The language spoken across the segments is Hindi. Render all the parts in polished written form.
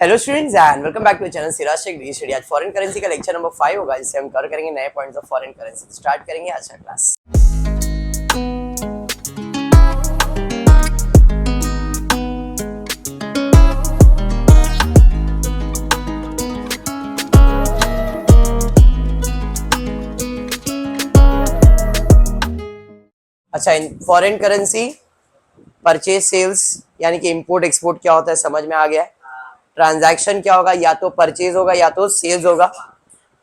Hello students and welcome back to channel Siraj Shaikh the study. आज फॉरेन करेंसी का लेक्चर नंबर 5 होगा, जिससे हम कवर करेंगे नए points of foreign currency. Start करेंगे आज का क्लास। अच्छा, in foreign currency purchase sales यानी कि इंपोर्ट एक्सपोर्ट क्या होता है समझ में आ गया है। ट्रांजैक्शन क्या होगा, या तो परचेज होगा या तो सेल्स होगा।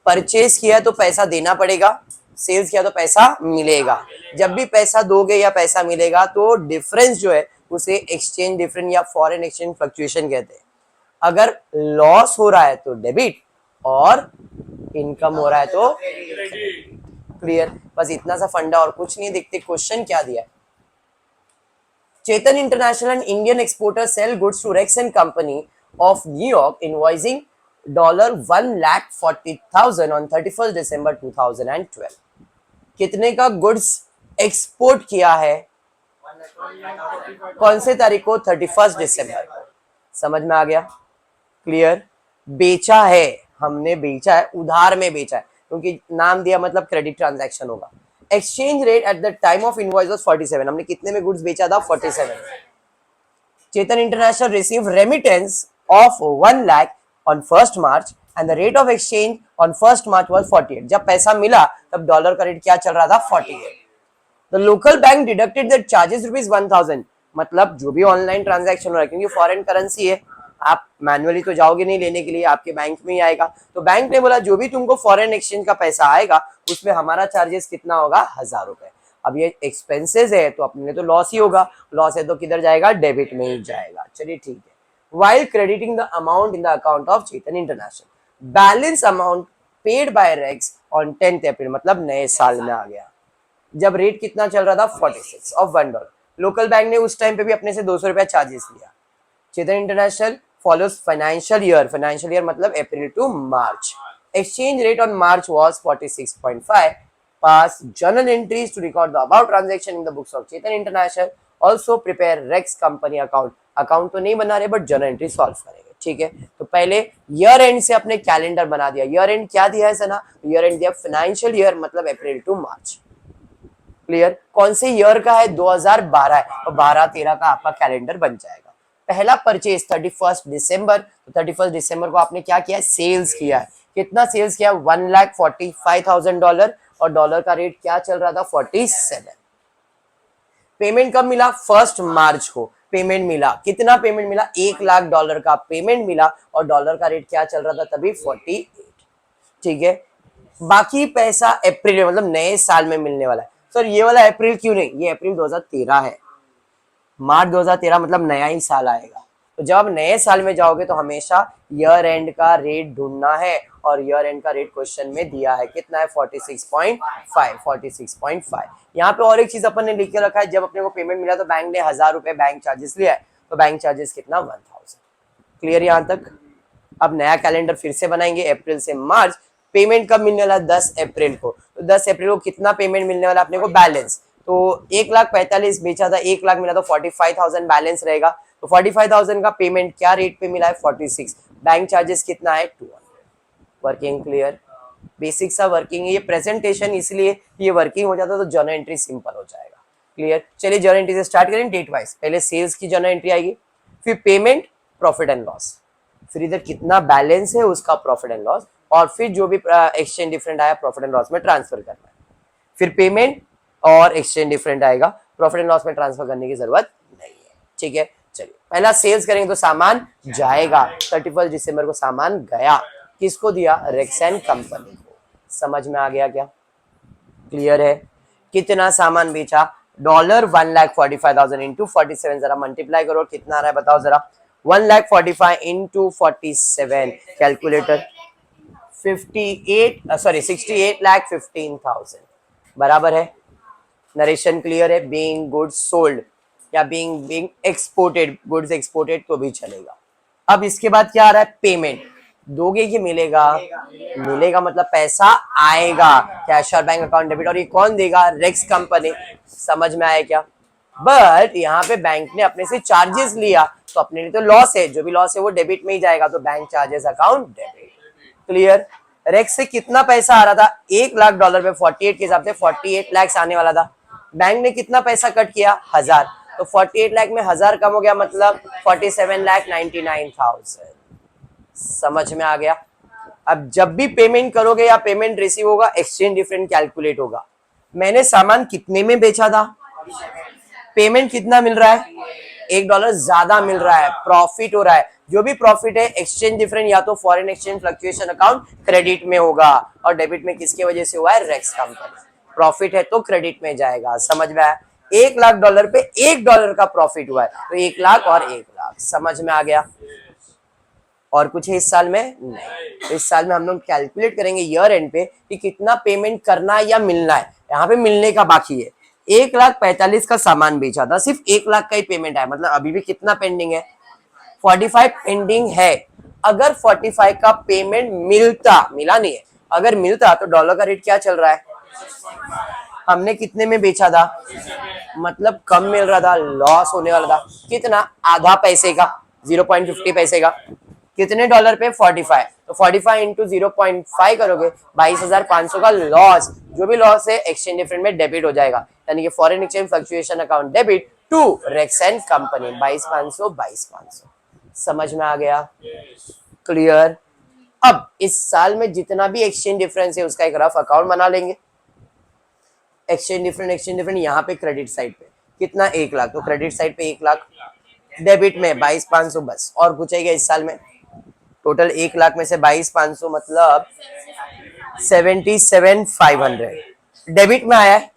परचेज किया तो पैसा देना पड़ेगा, सेल्स किया तो पैसा मिलेगा। जब भी पैसा दोगे या पैसा मिलेगा तो डिफरेंस जो है उसे एक्सचेंज डिफरेंस या फॉरेन एक्सचेंज फ्लक्चुएशन कहते हैं। अगर लॉस हो रहा है तो डेबिट और इनकम हो रहा है तो क्लियर। बस इतना सा फंडा और कुछ नहीं। देखते क्वेश्चन क्या दिया है। Chetan International and Indian exporters sell goods to Rex and Company of New York, invoicing $1,40,000 on 31st December 2012. कितने का गुड्स एक्सपोर्ट किया है, कौन से तारीख को? 31 दिसंबर को। समझ में आ गया? क्लियर। बेचा है, हमने बेचा है, उधार में बेचा है, क्योंकि नाम दिया मतलब क्रेडिट ट्रांजैक्शन होगा। Exchange rate at the time of invoice was 47। हमने कितने में गुड्स बेचा था? 47। Chetan international receive remittance of 1 lakh on 1 March and the rate of exchange on 1 March was 48। जब पैसा मिला तब डॉलर का रेट क्या चल रहा था? 48। The local bank deducted the charges ₹1000। मतलब जो भी ऑनलाइन ट्रांजैक्शन हो रहा है, क्योंकि फॉरेन करेंसी है, आप मैन्युअली तो जाओगे नहीं लेने के लिए, आपके बैंक में ही आएगा। तो बैंक ने बोला जो भी तुमको फॉरेन एक्सचेंज का पैसा आएगा उसमें हमारा चार्जेस कितना होगा? 1000 रुपए। अब ये एक्सपेंसेस है तो अपने लिए तो लॉस ही होगा। लॉस है तो किधर जाएगा? डेबिट में ही जाएगा। चलिए ठीक है। While crediting the amount in the account of Chetan international, balance amount paid by Rex on 10th April, मतलब नए साल में आ गया। जब रेट कितना चल रहा था? 46 ऑफ $1। लोकल बैंक ने उस टाइम पे भी अपने से 200 रुपया चार्जेस लिया। Chetan international follows financial year मतलब April to March. Exchange rate on March was 46.5. Pass journal entries to record the above transaction in the books of Chetan International. Also prepare Rex company account. Account तो नहीं बना रहे बट जर्नल एंट्री सॉल्व करेंगे। ठीक है, तो पहले ईयर एंड से अपने कैलेंडर बना दिया। ईयर एंड क्या दिया है सना? ईयर एंड दिया फाइनेंशियल ईयर मतलब अप्रैल टू मार्च। क्लियर। कौन से ईयर का है? 2012 है, और 12-13 का आपका कैलेंडर बन जाएगा। पहला परचेज 31 दिसंबर, तो 31 दिसंबर को आपने क्या किया है? सेल्स किया है। कितना सेल्स किया? $1,45,000, और डॉलर का रेट क्या चल रहा था? 47। पेमेंट कब मिला? 1 मार्च को पेमेंट मिला। कितना पेमेंट मिला? $1,00,000 का पेमेंट मिला, और डॉलर का रेट क्या चल रहा था तभी? 48। ठीक है। बाकी पैसा अप्रैल में मतलब नए साल में मिलने वाला है। सर ये वाला अप्रैल क्यों नहीं? ये अप्रैल 2013 है। मार्च 2013 मतलब नया ही साल आएगा। तो जब आप नए साल में जाओगे तो हमेशा ईयर एंड का रेट ढूंढना है, और ईयर एंड का रेट क्वेश्चन में दिया है। कितना है? 46.5। यहाँ पे और एक चीज अपन ने लिख के रखा है, जब अपने को पेमेंट मिला तो बैंक ने 1000 रुपए बैंक चार्जेस लिया है, तो बैंक चार्जेस कितना? 1000। क्लियर यहाँ तक? अब नया कैलेंडर फिर से बनाएंगे, अप्रैल से मार्च। पेमेंट कब मिलने वाला? 10 अप्रैल को। तो 10 अप्रैल को कितना पेमेंट मिलने वाला अपने को? बैलेंस। तो 1,45,000 बेचा था, 1,00,000 मिला तो 45,000 बैलेंस रहेगा। तो 45,000 का पेमेंट क्या रेट पे मिला है? 46। बैंक चार्जेस कितना है? 200। Working clear? बेसिक सा वर्किंग है ये प्रेजेंटेशन, इसलिए ये वर्किंग हो जाता तो जर्नल एंट्री सिंपल हो जाएगा। क्लियर? चलिए जर्नल एंट्री से स्टार्ट करें डेट वाइज। पहले सेल्स की जर्नल एंट्री आएगी, फिर पेमेंट, प्रॉफिट एंड लॉस, फिर इधर कितना बैलेंस है उसका प्रॉफिट एंड लॉस, और फिर जो भी एक्सचेंज डिफरेंट आया प्रॉफिट एंड लॉस में ट्रांसफर करना है। फिर पेमेंट और एक्सचेंज डिफरेंट आएगा, प्रॉफिट एंड लॉस में ट्रांसफर करने की जरूरत नहीं है। ठीक है, चलिए पहला सेल्स करेंगे तो सामान जाएगा। 31 दिसंबर को सामान गया। किसको दिया? रेक्स एंड कंपनी को। समझ में आ गया क्या? क्लियर है? कितना सामान बेचा? $1,45,000 इंटू 47, जरा मल्टीप्लाई करो कितना आ रहा है बताओ जरा। 1,45,000 इंटू 47, कैलकुलेटर 68,15,000 बराबर है। नरेशन क्लियर है? बीइंग गुड्स सोल्ड या बीइंग एक्सपोर्टेड, गुड्स एक्सपोर्टेड तो भी चलेगा। अब इसके बाद क्या आ रहा है? पेमेंट। दोगे कि मिलेगा? मिलेगा मतलब पैसा आएगा, कैश और बैंक अकाउंट डेबिट। और ये कौन देगा? Rex company. समझ में आया क्या? बट यहाँ पे बैंक ने अपने से चार्जेस लिया, तो अपने लिए तो लॉस है, जो भी लॉस है वो डेबिट में ही जाएगा, तो bank charges account debit. Clear. Rex से कितना पैसा आ रहा था, $1,00,000 पे 48 के हिसाब से 48 लाख आने वाला था। बैंक ने कितना पैसा कट किया, 1000, तो 48 लाख में 1000 कम हो गया, मतलब 47,99,000। समझ में आ गया। अब जब भी पेमेंट करोगे या पेमेंट रिसीव होगा, एक्सचेंज डिफरेंस कैलकुलेट होगा। मैंने सामान कितने में बेचा था, पेमेंट कितना मिल रहा है, $1 ज्यादा मिल रहा है, प्रॉफिट हो रहा है। जो भी प्रॉफिट है एक्सचेंज डिफरेंस या तो foreign exchange fluctuation account credit में होगा, और डेबिट में किसकी वजह से हुआ है, रेक्स कंपनी। प्रॉफिट है तो क्रेडिट में जाएगा। समझ में आया। $1,00,000 पे $1 का प्रॉफिट हुआ है, तो 1,00,000 और 1,00,000। समझ में आ गया। और कुछ है इस साल में नहीं, तो इस साल में हम लोग कैलकुलेट करेंगे ईयर एंड पे कि कितना पेमेंट करना है या मिलना है। यहाँ पे मिलने का बाकी है। 1,45,000 का सामान बेचा था, सिर्फ 1,00,000 का ही पेमेंट है, मतलब अभी भी कितना पेंडिंग है, 45 पेंडिंग है। अगर 45 का पेमेंट मिला नहीं है, अगर मिलता तो डॉलर का रेट क्या चल रहा है, हमने कितने में बेचा था, मतलब कम मिल रहा था, लॉस होने वाला था। कितना, आधा पैसे का, 0.50 पैसे का। कितने डॉलर पे, 45, तो 45 इंटू 0.5 करोगे, 22,500 का लॉस। जो भी लॉस है एक्सचेंज डिफरेंस में डेबिट हो जाएगा, यानी कि foreign exchange fluctuation account debit to Rex and company, 22,500। समझ में आ गया। क्लियर। अब इस साल में जितना भी एक्सचेंज डिफरेंस है उसका एक रफ अकाउंट बना लेंगे। एक्सचेंज डिफरेंस यहाँ पे क्रेडिट साइड पे कितना, 1,00,000, तो क्रेडिट साइड पे 1,00,000, डेबिट में 22,500 बस, और कुछ है इस साल में। टोटल 1,00,000 में से 22,500 मतलब 77,500 डेबिट में आया है,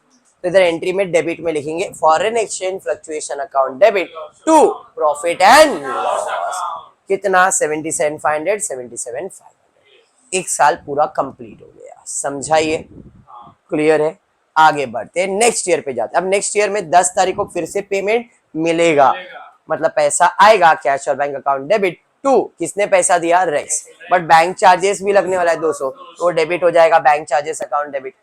तो इधर एंट्री में डेबिट में लिखेंगे foreign exchange fluctuation account debit to profit and loss. कितना, 77,500, 77,500। एक साल पूरा कंप्लीट हो गया। समझाइए। क्लियर है। आगे बढ़ते हैं, नेक्स्ट ईयर पे जाते हैं। अब नेक्स्ट ईयर में 10 तारीख को फिर से पेमेंट मिलेगा, मतलब पैसा आएगा कैश और बैंक अकाउंट डेबिट टू, किसने पैसा दिया, रेक्स, बट बैंक चार्जेस भी लगने वाला है 200, तो डेबिट हो जाएगा, bank charges account debit.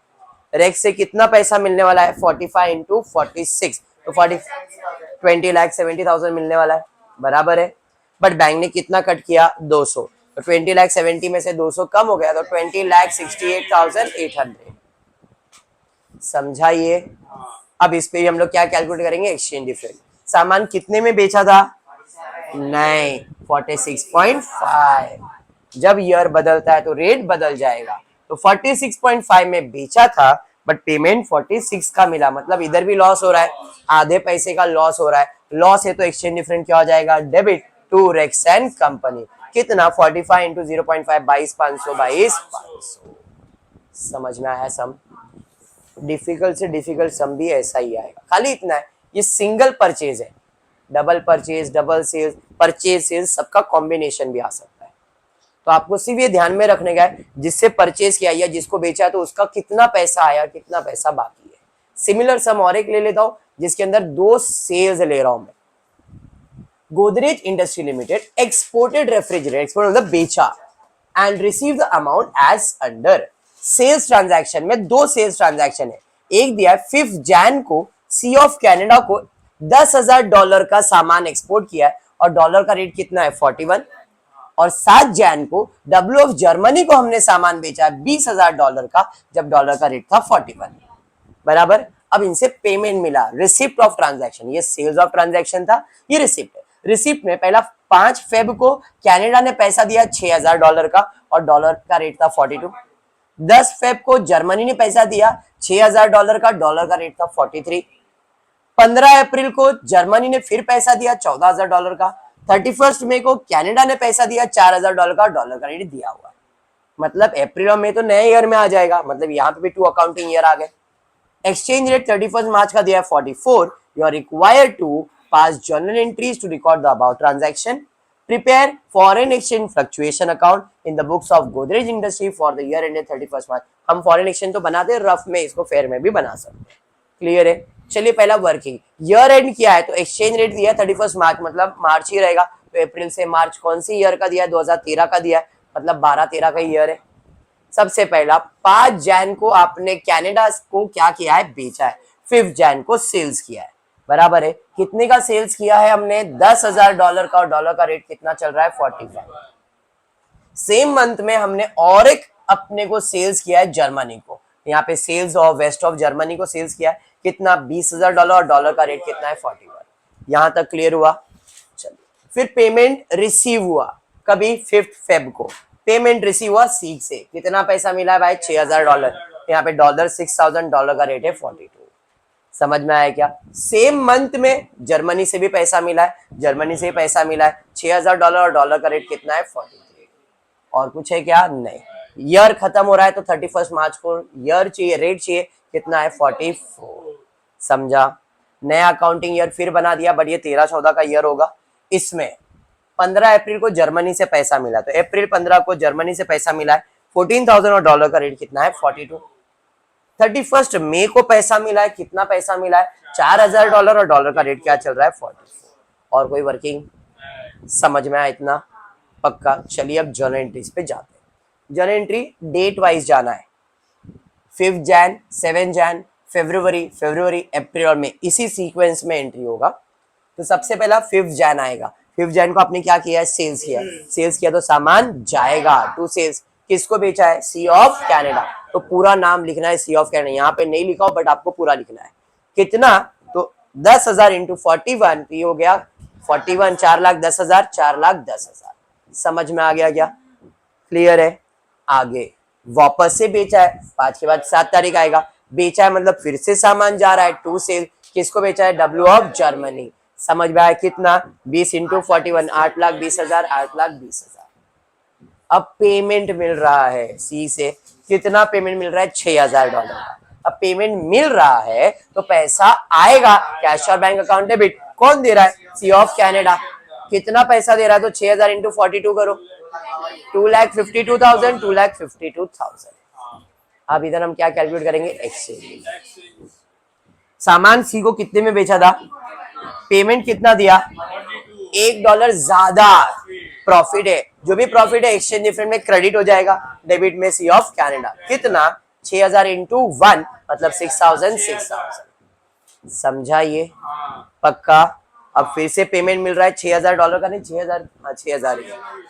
Rex से कितना पैसा मिलने वाला है, 45 इंटू 46, तो 20,70,000 मिलने वाला है, बराबर है। बट बैंक ने कितना कट किया, 200, तो 20,70,000 में से 200 कम हो गया, तो 20,68,800। समझाइए। अब इस पे ही हम लोग क्या कैलकुलेट करेंगे, एक्सचेंज डिफरेंस। सामान कितने में बेचा था, नहीं, 46.5। जब ईयर बदलता है तो रेट बदल जाएगा, तो 46.5 में बेचा था, बट पेमेंट 46 का मिला, मतलब इधर भी लॉस हो रहा है, आधे पैसे का लॉस हो रहा है। लॉस है तो एक्सचेंज डिफरेंस क्या हो जाएगा, debit to Rex and company. कितना, 45 इंटू 0.5, 22,500, 22,500। समझ में आया सम। डिफिकल्ट से डिफिकल्ट सम भी ऐसा ही आएगा, खाली इतना है ये सिंगल परचेज है, double purchase, double sales, purchase sales सबका कॉम्बिनेशन भी आ सकता है। तो आपको सिर्फ ये ध्यान में रखने का है, जिससे परचेज किया या जिसको बेचा तो उसका कितना पैसा आया, कितना पैसा बाकी है। सिमिलर सम और एक ले लेता हूं, जिसके अंदर 2 सेल्स ले रहा हूं मैं। Godrej industry limited exported refrigerator, export मतलब बेचा, and receive the amount as under. Sales transaction में 2 सेल्स ट्रांजैक्शन है। एक दिया है 5 जैन को सी ऑफ कनाडा को $10,000 का सामान एक्सपोर्ट किया है, और डॉलर का रेट कितना है, 41। और 7 जैन को डब्ल्यू ऑफ जर्मनी को हमने सामान बेचा है $20,000 का, जब डॉलर का रेट था 41, बराबर। अब इनसे पेमेंट मिला, रिसिप्ट ऑफ ट्रांजैक्शन, ये सेल्स ऑफ ट्रांजैक्शन था, ये रिसिप्ट है। रिसिप्ट में पहला 5 फेब को कनाडा ने पैसा दिया $6,000 का, और डॉलर का रेट था 42। 10 फेब को जर्मनी ने पैसा दिया $6,000 का, डॉलर का रेट था 43। 15 अप्रैल को जर्मनी ने फिर पैसा दिया $14,000 का। 31 मई को कनाडा ने पैसा दिया $4,000 का, डॉलर का रेट दिया हुआ, मतलब अप्रैल और मई तो नए ईयर में आ जाएगा, मतलब यहाँ पे भी 2 अकाउंटिंग ईयर आ गए। एक्सचेंज रेट 31 मार्च का दिया है 44। You are required to pass journal entries to record the about transaction. Prepare foreign exchange fluctuation account in the books of Godrej industry for the year ended 31 March. हम फॉरेन एक्सचेंज तो बनाते हैं रफ में, इसको फेयर में भी बना सकते हैं। क्लियर है। चलिए पहला वर्किंग ईयर एंड किया है, तो एक्सचेंज रेट दिया 31 मार्च, मतलब मार्च ही रहेगा, तो अप्रैल से मार्च कौन सी ईयर का दिया है, 2013 का दिया है, मतलब 12-13 का ईयर है। सबसे पहला 5 जैन को आपने कनाडा को क्या किया है, बेचा है। 5 जैन को सेल्स किया है, बराबर है कितने का सेल्स किया है हमने, $10,000 का, और डॉलर का रेट कितना चल रहा है 45। सेम मंथ में हमने और एक अपने को सेल्स किया है जर्मनी को, यहाँ पे sales of west of Germany को सेल्स किया है कितना, $20,000, और डॉलर का रेट कितना है 41। यहां तक क्लियर हुआ। चलिए फिर पेमेंट रिसीव हुआ कभी 5 फेब को, पेमेंट रिसीव हुआ सी से, कितना पैसा मिला है भाई $6,000, यहाँ पे $6,000, डॉलर का रेट है 42। समझ में आया क्या? सेम मंथ में जर्मनी से भी पैसा मिला है, जर्मनी से भी पैसा मिला है $6,000, और डॉलर का रेट कितना है 43। और कुछ है क्या? नहीं। ईयर खत्म हो रहा है तो 31 मार्च को ईयर चाहिए, रेट चाहिए कितना है 44। समझा? नया अकाउंटिंग ईयर फिर बना दिया, बट ये 13-14 का ईयर होगा। इसमें 15 अप्रैल को जर्मनी से पैसा मिला, तो अप्रैल 15 को जर्मनी से पैसा मिला है 14,000, और डॉलर का रेट कितना है 42। 31 मई को पैसा मिला है, कितना पैसा मिला है $4,000, और डॉलर का रेट क्या चल रहा है 44। और कोई वर्किंग? समझ में आया इतना? पक्का। चलिए अब जर्नल एंट्रीज पे जाते हैं। जर्नल एंट्री डेट वाइज जाना है, 5 जैन, 7 जैन, फरवरी, अप्रैल और मई, इसी सीक्वेंस में एंट्री होगा। तो सबसे पहला 5 जैन आएगा। 5 जैन को आपने क्या किया है? सेल्स किया। सेल्स किया तो सामान जाएगा टू सेल्स। किसको बेचा है? सी ऑफ कनाडा। तो पूरा नाम लिखना है सी ऑफ कनाडा, यहाँ पे नहीं लिखा हो बट आपको पूरा लिखना है। कितना? तो 10,000 इंटू 41, तो ये हो गया 41, 4,10,000, 4,10,000। समझ में आ गया क्या? क्लियर है? आगे वापस से बेचा है, 5 के बाद 7 तारीख आएगा। बेचा है मतलब फिर से सामान जा रहा है टू सेल। किसको बेचा है? W of Germany. समझ में आया कितना? 20 इंटू 41, 8,20,000, 8,20,000। अब पेमेंट मिल रहा है सी से, कितना पेमेंट मिल रहा है? $6,000 का। अब पेमेंट मिल रहा है तो पैसा आएगा कैश और बैंक अकाउंट डेबिट। कौन दे रहा है? सी ऑफ कनाडा। कितना पैसा दे रहा है? तो 6,000 इंटू 42 करो, 2,52,000, 2,52,000। अब इधर हम क्या कैलकुलेट करेंगे? एक्सचेंज। सामान सी को कितने में बेचा था? पेमेंट कितना दिया? $1 ज्यादा। प्रॉफिट है, जो भी प्रॉफिट है एक्सचेंज डिफरेंस में क्रेडिट हो जाएगा, डेबिट में सी ऑफ कनाडा। कितना? 6,000 इंटू 1 मतलब 6,000। समझा ये? पक्का। अब फिर से पेमेंट मिल रहा है $6,000 का, नहीं 6,000, हाँ 6,000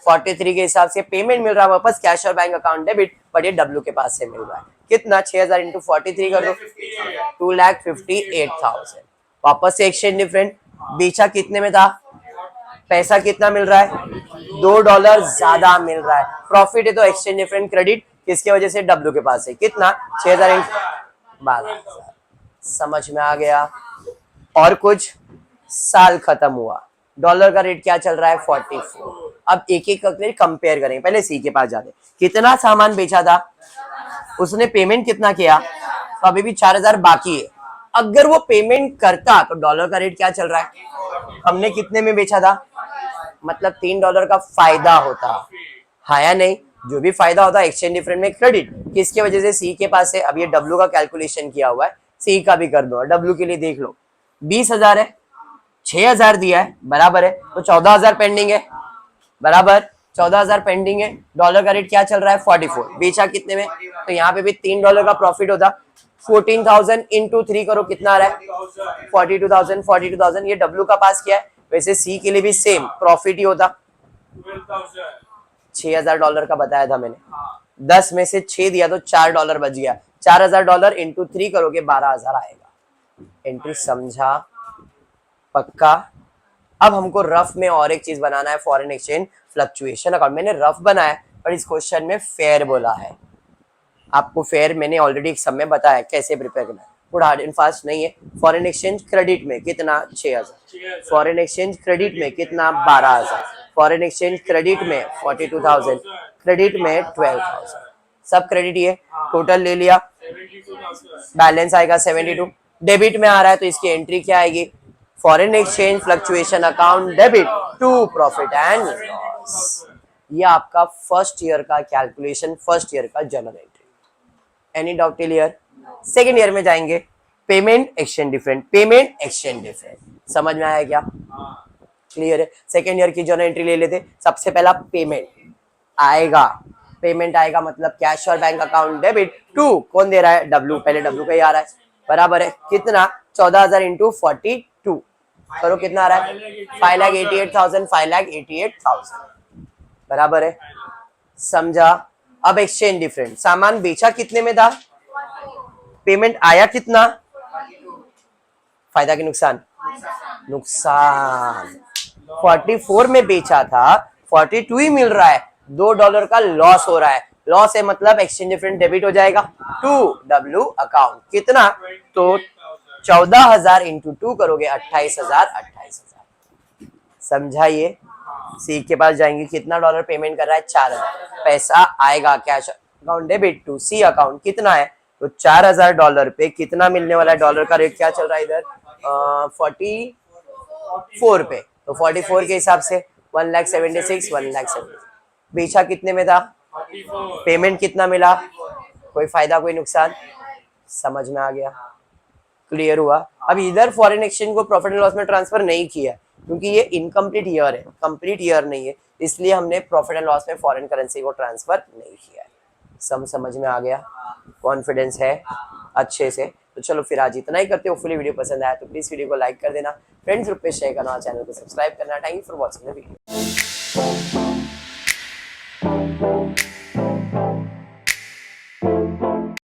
43 के हिसाब से पेमेंट मिल रहा है वापस कैश और बैंक अकाउंट डेबिट, बट ये डब्ल्यू के पास से मिल रहा है। कितना? 6,000 इंटू 43 कर दो, 2,58,000। वापस से एक्सचेंज डिफरेंट, बेचा कितने में था? पैसा कितना मिल रहा है? $2 ज्यादा मिल रहा है। प्रॉफिट है तो एक्सचेंज डिफरेंट क्रेडिट, किसके वजह से? डब्ल्यू के पास है। कितना? 6,000 इंटू 12,000। समझ में आ गया? और कुछ? साल खत्म हुआ, डॉलर का रेट क्या चल रहा है? 44। अब एक एक करके कंपेयर करेंगे। पहले सी के पास जाते, कितना सामान बेचा था, उसने पेमेंट कितना किया, तो अभी भी 4,000 बाकी है। अगर वो पेमेंट करता तो डॉलर का रेट क्या चल रहा है? हमने कितने में बेचा था? मतलब $3 का फायदा होता, हाँ या नहीं? जो भी फायदा होता है एक्सचेंज डिफरेंस में क्रेडिट, किसके वजह से? सी के पास है। अब ये डब्ल्यू का कैलकुलेशन किया हुआ है, सी का भी कर दो। डब्ल्यू के लिए देख लो, 20,000 है, 6,000 दिया है, बराबर है, तो 14,000 पेंडिंग है, बराबर 14,000 पेंडिंग है। डॉलर का रेट क्या चल रहा है? 44। बेचा कितने में? तो यहाँ पे भी $3 का प्रॉफिट होता। 14,000 इंटू 3 करो, कितना आ रहा है? 42,000। ये डब्ल्यू का पास किया है। वैसे सी के लिए भी सेम प्रॉफिट ही होता। $6,000 का बताया था मैंने, 10 में से 6 दिया तो $4 बच गया। $4,000 इंटू 3 करोगे 12,000 आएगा। एंट्री समझा? पक्का। अब हमको रफ में और एक चीज बनाना है, फॉरेन एक्सचेंज फ्लक्चुएशन अकाउंट। मैंने रफ बनाया पर इस क्वेश्चन में फेयर बोला है। आपको फेयर मैंने ऑलरेडी एक सब में बताया कैसे प्रिपेयर करना है, थोड़ा हार्ड एंड फास्ट नहीं है। फॉरेन एक्सचेंज क्रेडिट में कितना? 6,000। फॉरेन एक्सचेंज क्रेडिट में कितना? 12,000। फॉरेन एक्सचेंज क्रेडिट में 42,000, क्रेडिट में 12,000। सब क्रेडिट ही है, टोटल ले लिया, बैलेंस आएगा 72। डेबिट में आ रहा है तो इसकी एंट्री क्या आएगी? Foreign exchange fluctuation account debit to profit and loss. ये आपका फर्स्ट ईयर का कैलकुलेशन, फर्स्ट ईयर का journal entry. Any doubt clear? Second year में जाएंगे, payment exchange different, payment exchange different. समझ में आया क्या? क्लियर है? सेकेंड ईयर की जर्नल एंट्री ले लेते। सबसे पहला पेमेंट आएगा, पेमेंट आएगा मतलब कैश और बैंक अकाउंट डेबिट टू, कौन दे रहा है? डब्ल्यू। पहले डब्ल्यू का ही आ रहा है, बराबर है कितना? 14,000 इंटू 42, करो कितना आ रहा है 5,88,000 5,88,000 बराबर है, समझा। अब एक्सचेंज डिफरेंस, सामान बेचा कितने में था, पेमेंट आया कितना, फायदा कि नुकसान, नुकसान 44 में बेचा था 42 ही मिल रहा है, $2 का लॉस हो रहा है। लॉस है मतलब एक्सचेंज डिफरेंस डेबिट हो जाएगा टू डब्ल्यू अकाउंट, कितना, तो 14,000 इंटू 2 करोगे 28,000 समझा। ये सी के पास जाएंगे, कितना डॉलर पेमेंट कर रहा है 4,000, पैसा आएगा cash account debit to C account, कितना है, तो $4,000 पे कितना मिलने वाला है, डॉलर का रेट क्या चल रहा है इधर 44 पे, तो 44 के हिसाब से 1,76,000 1,70,000 बेचा कितने में था, पेमेंट कितना मिला, कोई फायदा कोई नुकसान, समझ में आ गया, क्लियर हुआ। अब इधर फॉरेन एक्सचेंज को प्रॉफिट एंड लॉस में ट्रांसफर नहीं किया क्योंकि ये इनकम्प्लीट ईयर है, कंप्लीट ईयर नहीं है, इसलिए हमने प्रॉफिट एंड लॉस में फॉरेन करेंसी को ट्रांसफर नहीं किया है। समझ में आ गया, कॉन्फिडेंस है अच्छे से। तो चलो फिर आज इतना ही करते हो, फुली वीडियो पसंद आया तो प्लीज वीडियो को लाइक कर देना, फ्रेंड्स ग्रुप पे शेयर करना, चैनल को सब्सक्राइब करना। Thank you for watching the video.